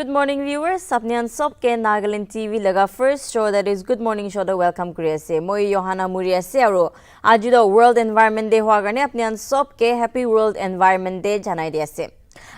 Good morning viewers, apnian sob ke Nagaland TV laga first show that is Good Morning Show da welcome kuri ase. Moi Johanna Muri ase aro aji da World Environment Day hoa karne apnian sob ke Happy World Environment Day janai di ase.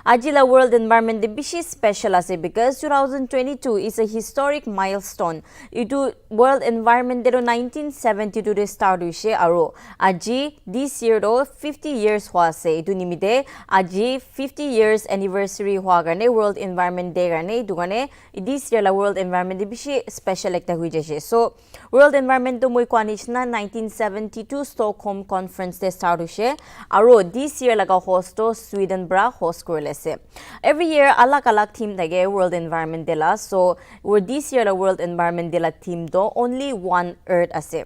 Aji la World Environment Day bishi special ase because 2022 is a historic milestone. Itu World Environment Day 1972 de start hoise aro aji this year do 50 years hoa ase. Itu nimite aji 50 years anniversary hoa karne World Environment Day karne itu karne this year la World Environment Day bishi special ekta hui jase. So World Environment to moi kwanishna 1972 Stockholm Conference de start hoise aro this year laga host to Sweden bra host korle. Every year alak theme thage World Environment Day la, so this year la World Environment Day la theme do only one earth ase.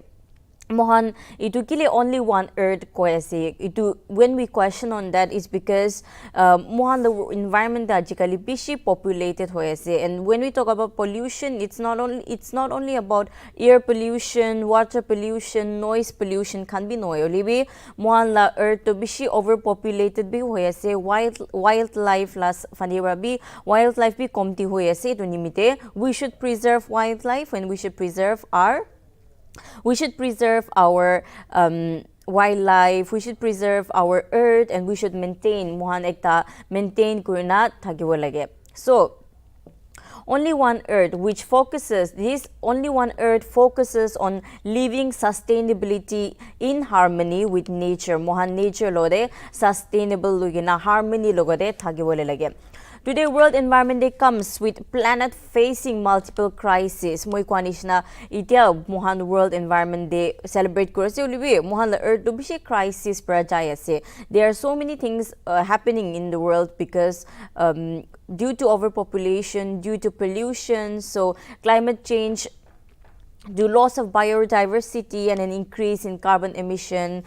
Mohan itu kile only one earth ko ase. Itu when we question on that is because mohan the environment ajikali bishi populated hoy ase, and when we talk about pollution it's not only about air pollution, water pollution, noise pollution can be noy olibi mohan la earth to bishi overpopulated bi hoy ase. Wildlife las fanira bi wildlife bi komti hoy ase. To nimite we should preserve wildlife and we should preserve our wildlife, we should preserve our earth, and we should maintain kurina thakibo lage. So only one earth focuses on living sustainability in harmony with nature. Mohan nature lode sustainable lugina harmony logode thakibo lage. Today, World Environment Day comes with planet facing multiple crises. Moi kwanishna itia mohan World Environment Day celebrate korase ulibi mohan la earth do bishi crisis pra jai ase. There are so many things happening in the world because due to overpopulation, due to pollution, so climate change, due loss of biodiversity and an increase in carbon emission,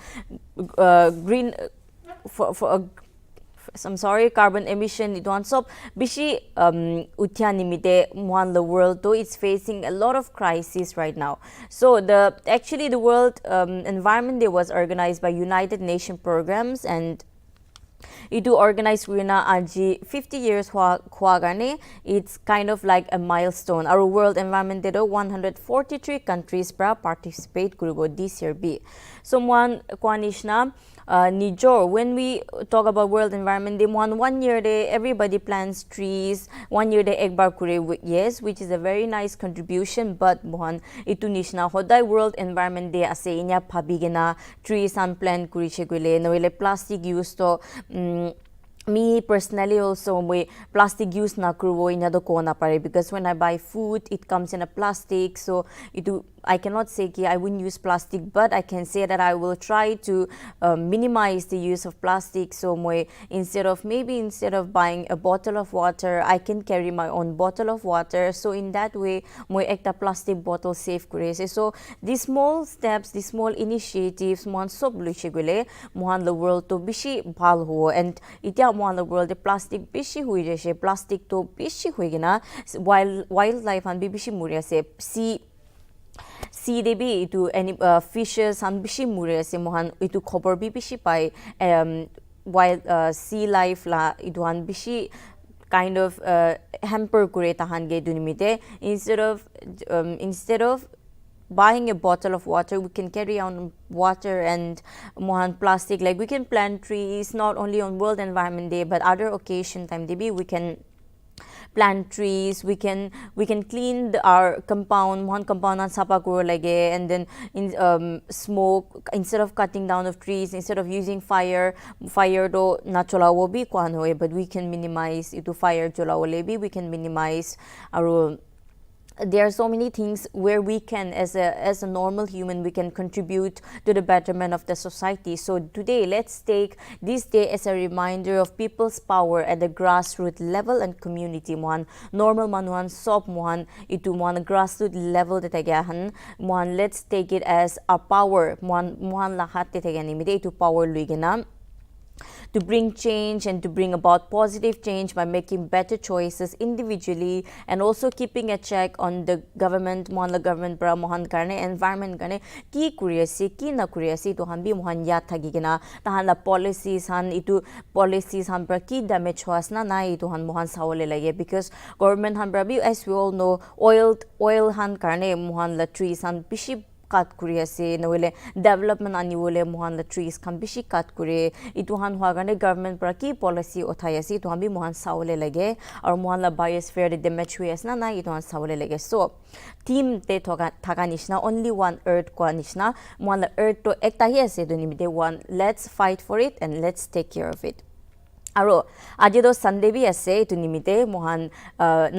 carbon emission it wants up bishi utyanimite mohan the world though it's facing a lot of crises right now. So the World Environment Day was organized by United Nations programs, and it to organize Rina Aji 50 years Huagane. It's kind of like a milestone. Our World Environment Day 143 countries participate Kurubo this year be. So one Kwanishna Nijor, when we talk about World Environment Day, one year day everybody plants trees, 1 year day ekbar kure, yes, which is a very nice contribution, but mohan itu nishna hodai World Environment Day ase inya phabigena trees and plant kuri chegule noile plastic use to me personally also we plastic use na kruvo inya do ko na pare, because when I buy food it comes in a plastic, so I cannot say ki I wouldn't use plastic, but I can say that I will try to minimize the use of plastic. So instead of buying a bottle of water, I can carry my own bottle of water. So in that way moi ekta plastic bottle save kurese. So these small steps, these small initiatives mohan sob luchegule mohan the world to bishi bhal ho, and itya mohan the world the plastic bishi hui jese, plastic to bishi hoigena wildlife and bishi muria se sea they be to any fishes and bishi mure se mohan itu khobor bi bishi pai wild sea life la iduan bishi kind of hamper kure tahan ge dunimite. Instead of buying a bottle of water, we can carry on water, and mohan plastic like we can plant trees not only on World Environment Day but other occasion time they be we can plant trees, we can clean our compound, one compound on sapa kuro lage, and then smoke, instead of cutting down of trees, instead of using fire do na cholawo bi kwan hoye, but we can minimize itu fire cholawo lebi, we can minimize our. There are so many things where we can as a normal human we can contribute to the betterment of the society. So today let's take this day as a reminder of people's power at the grassroots level and community. Mohan normal manuhan sob mohan itu mohan grassroots level de tagahan mohan, let's take it as a power mohan lahat de tagani mide itu power luigena to bring change and to bring about positive change by making better choices individually and also keeping a check on the government bra mohan karne environment karne ki kuriasi ki na kuriasi to han bi mohan ya thagigena tahan la policies han itu policies han bra ki damage wasna na itu han mohan sawole lage because government han bra bi as we all know oil han karne mohan la trees han bishi cut kuri ase noile development ani wole mohan la trees kan bishi cut kure itu han hwa gane government pra ki policy othai ase to hambi mohan saule lage aur mohan la biosphere de damage hui asna na itu han saule lage so team te thaga nishna only one earth ko nishna mohan la earth to ekta hi ase do nimite one let's fight for it and let's take care of it aro aje do sunday bi ase itu nimite mohan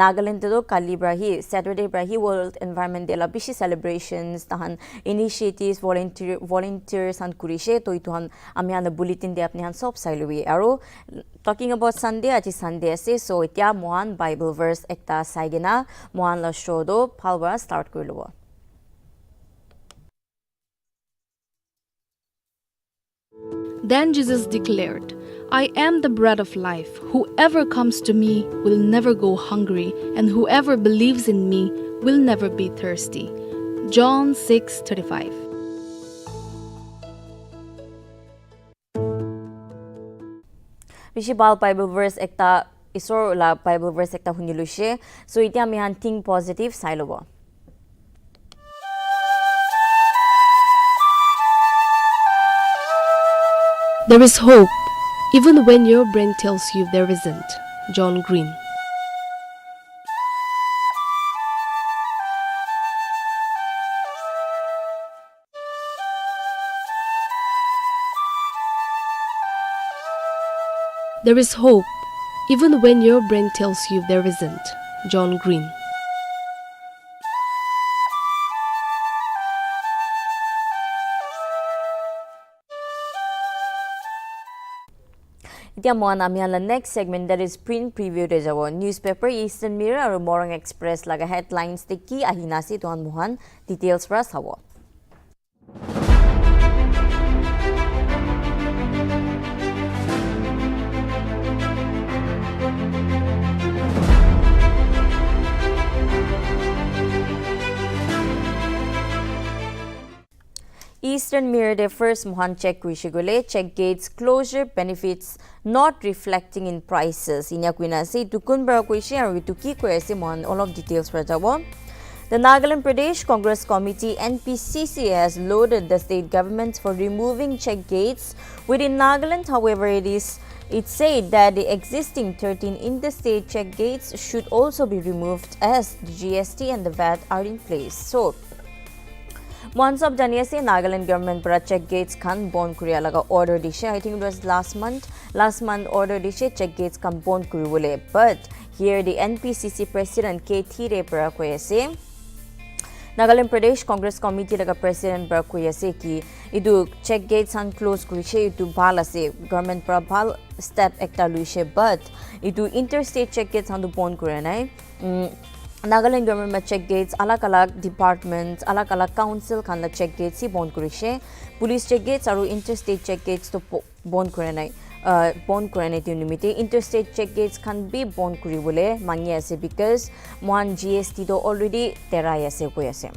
Nagaland to kali brahi Saturday brahi world environment day la bishi celebrations tahan initiatives volunteers han kurishe to itu han ami han bulletin de apni han sob sailui aro talking about sunday aji sunday ase so itya mohan bible verse ekta saigena mohan la show do phalwa start korilobo. Then Jesus declared, I am the bread of life. Whoever comes to me will never go hungry, and whoever believes in me will never be thirsty. John 6:35. Bishi bal Bible verse ekta isor la Bible verse ekta hunilushe so itia mi han think positive sailobo. There is hope, even when your brain tells you there isn't. John Green. There is hope, even when your brain tells you there isn't. John Green. Itia mohan ami la next segment that is print preview de jabo newspaper Eastern Mirror aru Morang Express laga headlines te ki ahina si ton mohan details pra sabo. Eastern Mirror de first mohan check kuishigule check gates closure benefits not reflecting in prices inya kuina se tukun bra kuishi aru tuki koise mohan all of details pra jabo. The Nagaland Pradesh Congress Committee NPCC has loaded the state government for removing check gates within Nagaland. However, it said that the existing 13 interstate check gates should also be removed as the GST and the VAT are in place. So once of Janiya se Nagaland government para check gates kan bond kuriya laga order dishe. I think it was last month order dishe check gates kan bond kuri bole. But here the NPCC president KT re para koye se Nagaland Pradesh Congress Committee laga president para koye se ki idu check gates han close kurishe idu bhala se government para bhal step ekta luishe but idu interstate check gates han bond kure nai Nagaland government ma check gates alag departments alag council khan la check gates si bond kurishe police check gates aru interstate check gates to bond kure nai bond kure nai tu nimite interstate check gates khan be bond kuri bole mangi ase because mon GST to already terai ase koi ase.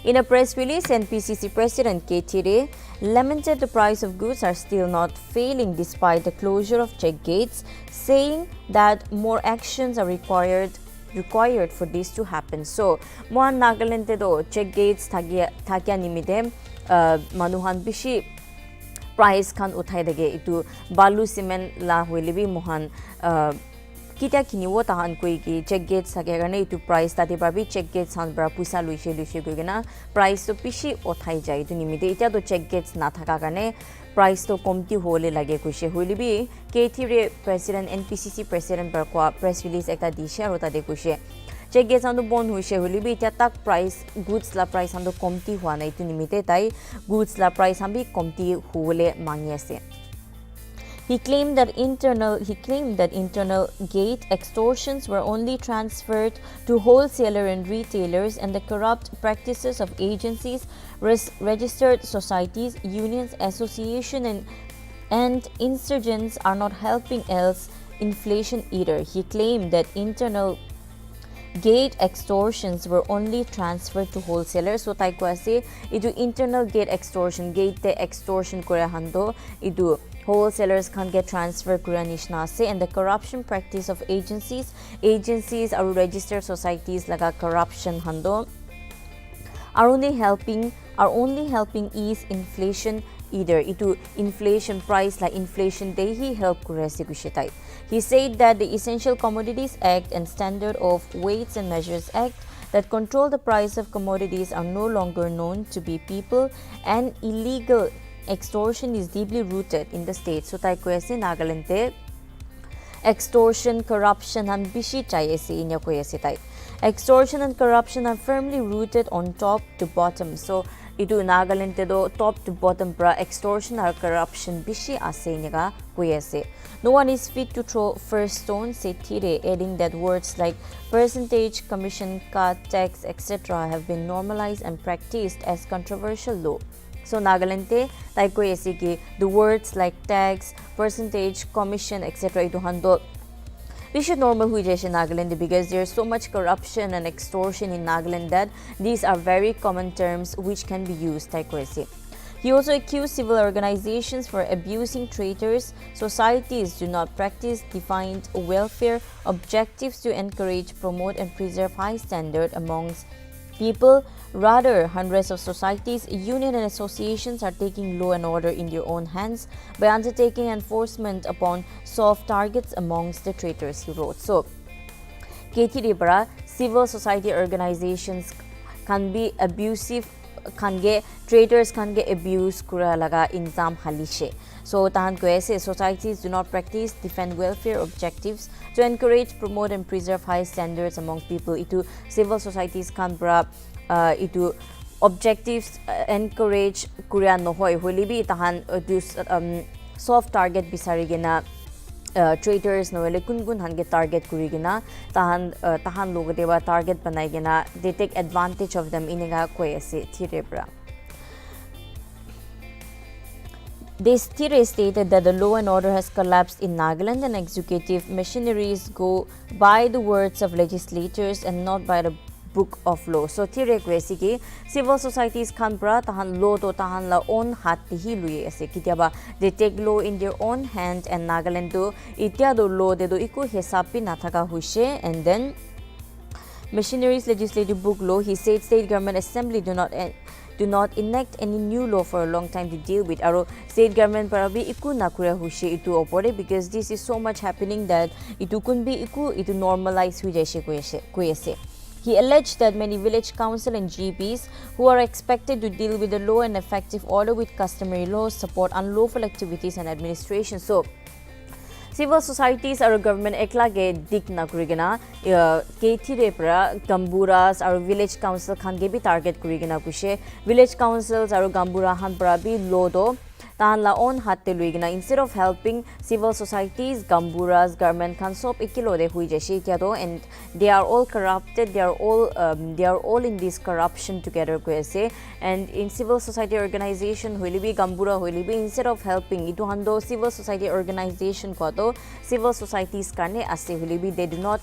In a press release, NPCC President KT Ray lamented the price of goods are still not failing despite the closure of check gates, saying that more actions are required for this to happen. So, mohan Nagaland te do check gates thakya nimite manuhan bishi price khan uthai dege itu balu cement la hoile bi mohan kita kiniwo tahan koi ki check gates thake garne itu price tate babi check gates han bra puisa luise goigena price to pishi uthai jai itu nimite eta to check gates na thaka garne price to komti hole lage kuise hoile bi KT re president NPCC president par ko press release ekta dishe aru ta de kuise check gates ando bon hoise hoile bi eta tak price goods la price ando komti hua na itu nimite tai goods la price ambi komti hole mangi ase. He claimed that internal gate extortions were only transferred to wholesaler and retailers, and the corrupt practices of agencies, registered societies, unions, association, and And insurgents are not helping else inflation either. He claimed that internal gate extortions were only transferred to wholesalers. So tai ko ase idu internal gate extortion, gate te extortion kore hando idu wholesalers can get transfer kura nishna ase. And the corruption practice of agencies are registered societies laga corruption hando are only helping ease inflation either. Itu inflation price like inflation day he help kurese kushitai. He said that the Essential Commodities Act and Standard of Weights and Measures Act that control the price of commodities are no longer known to be people, and illegal extortion is deeply rooted in the state. So tai koese Nagaland te extortion, corruption and bishi chayese inya koese tai. Extortion and corruption are firmly rooted on top to bottom. So itu Nagaland te do top to bottom pra extortion or corruption bishi ase niga koese. No one is fit to throw first stone, said Tire, adding that words like percentage, commission, cut, tax, etc. have been normalized and practiced as controversial law. So Nagaland te tai koese ki the words like tax, percentage, commission, etc. itu hando we should normal hui jaise Nagaland because there's so much corruption and extortion in Nagaland that these are very common terms which can be used. Tai koese. He also accused civil organizations for abusing traitors. Societies do not practice defined welfare objectives to encourage, promote and preserve high standard amongst people. Rather, hundreds of societies, unions and associations are taking law and order in their own hands by undertaking enforcement upon soft targets amongst the traitors, he wrote. So, Katie Debra, civil society organizations can be abusive, can get traitors can get abuse kura laga inzam halishe. So tahan koese societies do not practice defend welfare objectives to encourage, promote and preserve high standards among people. Itu civil societies can bra itu objectives encourage kuria nohoy holibi tahan soft target bisarigena traitors noele kun hange target kurigena tahan logadeba target banaigena they take advantage of them inega koese thirebra. This Tire stated that the law and order has collapsed in Nagaland and executive machineries go by the words of legislators and not by the book of law. So Tire kwesi ki civil societies kan bra tahan law to tahan la own hat hi luye ase kitiaba they take law in their own hand and Nagaland do itya do law de do iku hesapi nathaka huise. And then machineries legislative book law, he said state government assembly do not enact any new law for a long time to deal with. Aro state government parabi iku nakura hushe itu opore because this is so much happening that itu kun be iku itu normalize hui jaise koese. He alleged that many village council and GPs who are expected to deal with the law and effective order with customary laws support unlawful activities and administration. So civil societies or government ekla ge dik na kurigena kethi repra gamburas or village council khan ge bi target kurigena kushe village councils or gambura han pra bi lodo tahan la on hatte luigena instead of helping civil societies gamburas government khan sob ikilo de hui jeshi tiado and they are all corrupted, they are all in this corruption together koise. And in civil society organization hoilibi gambura hoilibi instead of helping itu hando civil society organization ko civil societies karne ase hoilibi they do not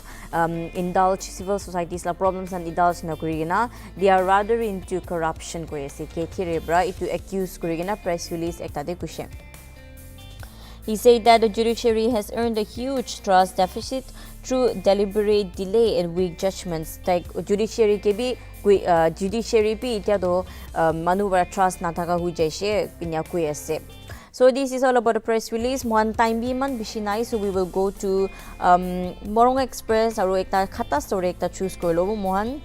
indulge civil societies la problems and indulge na kurigena they are rather into corruption koise kethi rebra itu accuse kurigena press release ekta de kushe. He said that the judiciary has earned a huge trust deficit through deliberate delay and weak judgments. Like judiciary ke bhi judiciary pi itya do manubara trust na thaka hui jaise inya koi ase. So this is all about the press release. One time bi man bishinai, so we will go to Morong Express aru ekta khata story ekta choose koi lobo mohan.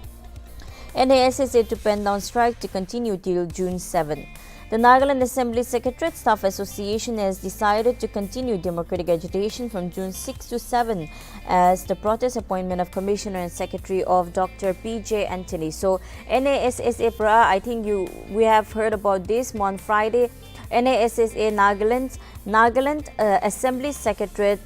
NASSA to pen down strike to continue till June 7. The Nagaland Assembly Secretariat Staff Association has decided to continue democratic agitation from June 6 to 7 as the protest appointment of Commissioner and Secretary of Dr. P.J. Anthony. So NASSA pra, I think we have heard about this on Friday. NASSA Nagaland Nagaland Assembly Secretariat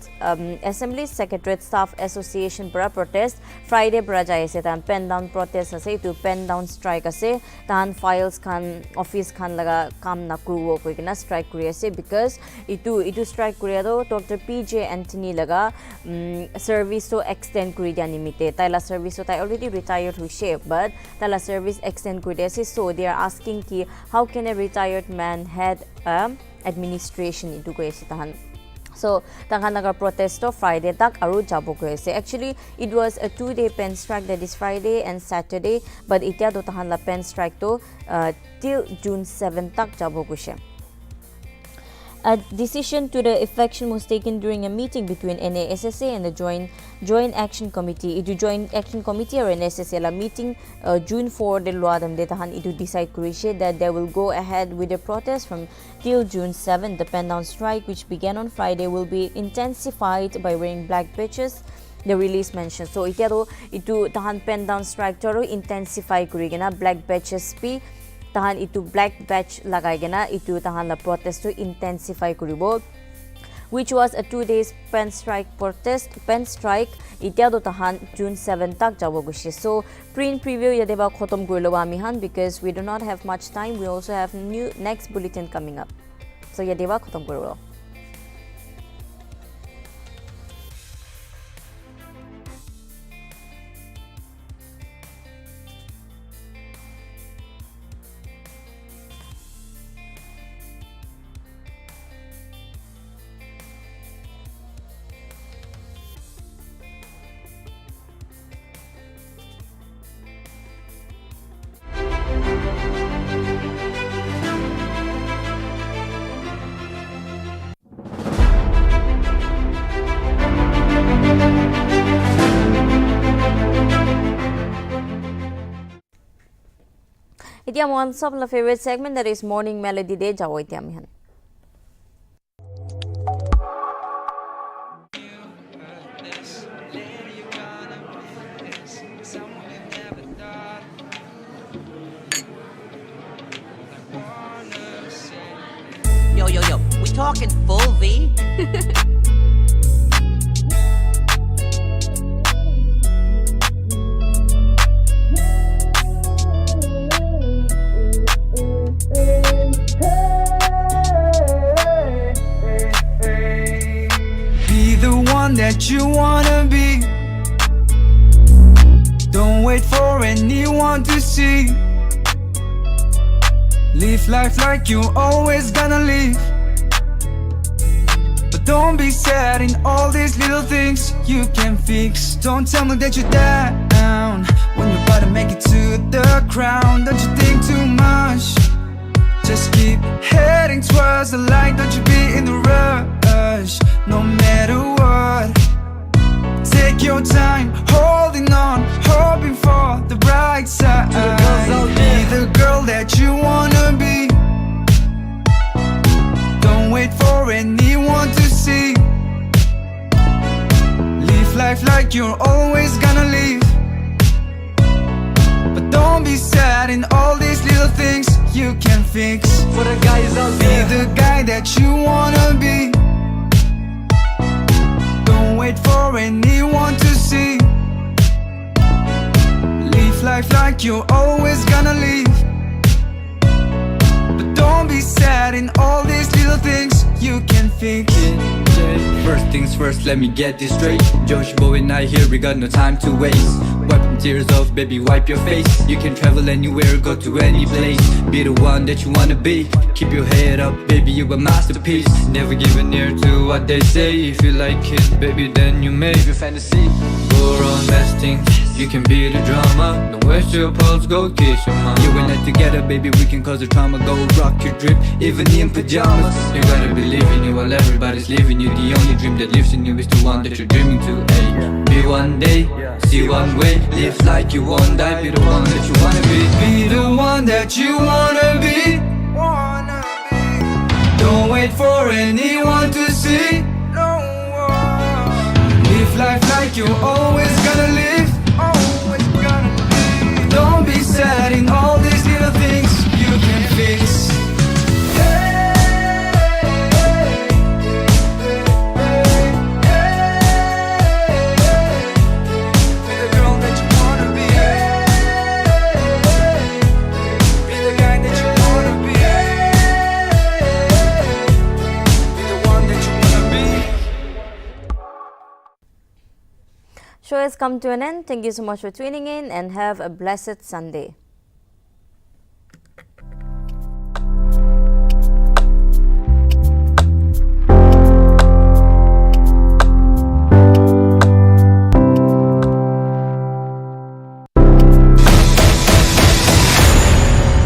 Staff Association para protest Friday para jai ase tan pen down protest ase to pen down strike ase tan files khan office khan laga kam na kruwo koikena strike kuri ase because itu strike kuri do Dr. PJ Anthony laga service to extend kuri dia nimite taila service to tai already retired huise but taila service extend kuri ase so they are asking ki how can a retired man head administration into ko ase tahan so tahan nagar protest to Friday tak aru jabo ko ase actually it was a 2-day pen strike that is Friday and Saturday but itya do tahan la pen strike to till June 7 tak jabo ko she. A decision to the effection was taken during a meeting between NASSA and the Joint Action Committee. Itu Joint Action Committee or NSSA la meeting June 4 de luadam de tahan itu decide kurishe that they will go ahead with the protest from till June 7. The pen down strike which began on Friday will be intensified by wearing black badges. The release mentioned. So itero itu tahan pen down strike toro intensify kurigena black badges pi tahan itu black badge lagai gena itu tahan la protest to intensify kuribo which was a 2 days pen strike itya do tahan June 7 tak jabo gushi so preview ya deba khotom kurlo ami han because we do not have much time we also have next bulletin coming up so ya deba khotom kurlo. Itia mo sab la favorite segment that is morning melody de jawo itia mihan. Yo, we talking full V? That you wanna be. Don't wait for anyone to see. Live life like you always gonna live. But don't be sad in all these little things you can fix. Don't tell me that you're down when you're about to make it to the crown. Don't you think too much? Just keep heading towards the light. Don't you be in the rush, no matter what. Take your time, holding on, hoping for the bright side. Be the girl that you wanna be. Don't wait for anyone to see. Live life like you're always gonna live. But don't be sad in all these little things you can fix. For the guys out there, be the guy that you wanna be. Don't wait for anyone to see. Live life like you're always gonna live. But don't be sad in all these little things you can fix. first things first, let me get this straight. Josh Boy and I here, we got no time to waste. Wipe them tears off, baby, wipe your face. You can travel anywhere, go to any place. Be the one that you wanna be. Keep your head up, baby, you a masterpiece. Never give an ear to what they say. If you like it, baby, then you make your fantasy. Go on resting, you can be the drama. Don't waste your pulse, go kiss your mama. You and I together, baby, we can cause the trauma. Go rock your drip, even in pajamas. You gotta believe in you while everybody's leaving you. The only dream that lives in you is the one that you're dreaming to. Ay, be one day, see one way. Live like you won't die, be the one that you wanna be. Be the one that you wanna be. Don't wait for anyone to see. Live life like you're always gonna live. Don't be sad in all these little things you can fix. show has come to an end. Thank you so much for tuning in and have a blessed Sunday.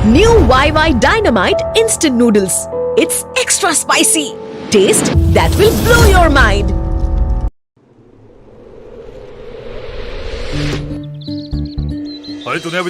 New YY Dynamite Instant Noodles. It's extra spicy. Taste that will blow your mind. अरे तूने अभी